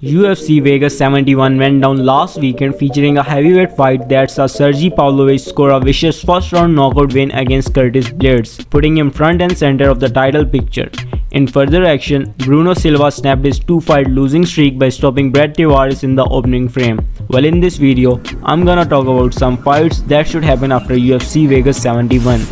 UFC Vegas 71 went down last weekend featuring a heavyweight fight that saw Sergey Pavlovich score a vicious first-round knockout win against Blaydes, putting him front and center of the title picture. In further action, Bruno Silva snapped his two-fight losing streak by stopping Brett Tavares in the opening frame. Well, in this video, I'm gonna talk about some fights that should happen after UFC Vegas 71.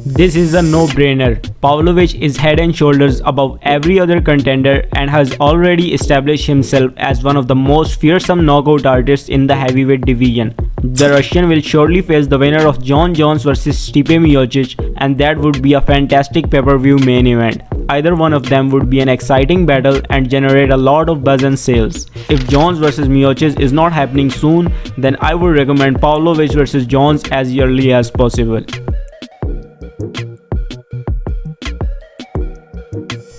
This is a no-brainer. Pavlovich is head and shoulders above every other contender and has already established himself as one of the most fearsome knockout artists in the heavyweight division. The Russian will surely face the winner of Jon Jones vs Stipe Miocic, and that would be a fantastic pay-per-view main event. Either one of them would be an exciting battle and generate a lot of buzz and sales. If Jones vs Miocic is not happening soon, then I would recommend Pavlovich vs Jones as early as possible.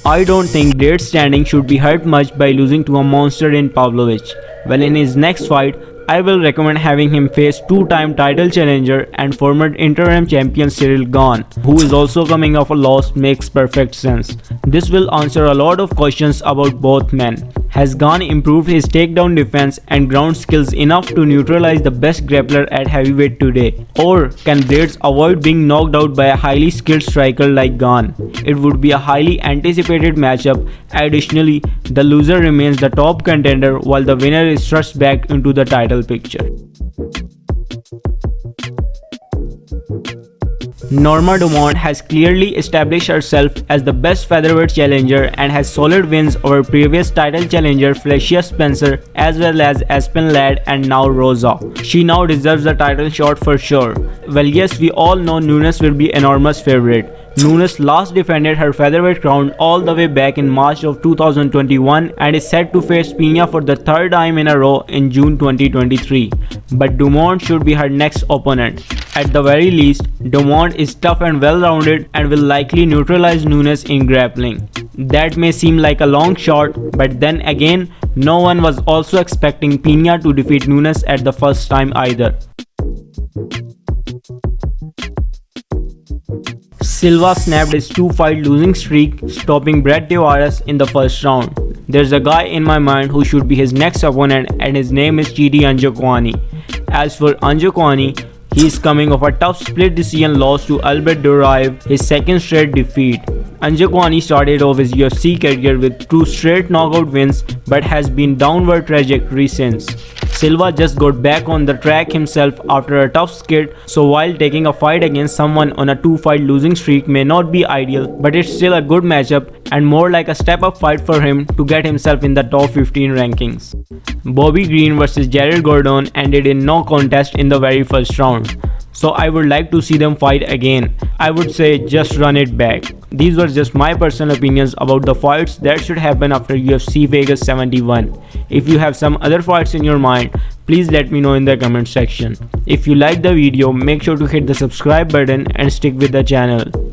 I don't think Blaydes' standing should be hurt much by losing to a monster in Pavlovich. Well, in his next fight, I will recommend having him face two-time title challenger and former interim champion Cyril Gane, who is also coming off a loss. Makes perfect sense. This will answer a lot of questions about both men. Has Gane improved his takedown defense and ground skills enough to neutralize the best grappler at heavyweight today? Or can Blaydes avoid being knocked out by a highly skilled striker like Gane? It would be a highly anticipated matchup. Additionally, the loser remains the top contender while the winner is thrust back into the title picture. Nurmagomedov has clearly established herself as the best featherweight challenger and has solid wins over previous title challenger Felicia Spencer as well as Aspen Ladd and now Rosa. She now deserves the title shot for sure. Well, yes, we all know Nunes will be enormous favorite. Nunes last defended her featherweight crown all the way back in March of 2021 and is set to face Pena for the third time in a row in June 2023. But Dumont should be her next opponent. At the very least, Dumont is tough and well-rounded and will likely neutralize Nunes in grappling. That may seem like a long shot, but then again, no one was also expecting Pena to defeat Nunes at the first time either. Silva snapped his two-fight losing streak, stopping Brett Tavares in the first round. There's a guy in my mind who should be his next opponent, and his name is Chidi Njokuani. As for Njokuani, he is coming off a tough split decision loss to Albert Duraev, his second straight defeat. Njokuani started off his UFC career with 2 straight knockout wins but has been downward trajectory since. Silva just got back on the track himself after a tough skid, so while taking a fight against someone on a 2-fight losing streak may not be ideal, but it's still a good matchup and more like a step-up fight for him to get himself in the top 15 rankings. Bobby Green vs Jared Gordon ended in no contest in the very first round, so I would like to see them fight again. I would say just run it back. These were just my personal opinions about the fights that should happen after UFC Vegas 71. If you have some other fights in your mind, please let me know in the comment section. If you liked the video, make sure to hit the subscribe button and stick with the channel.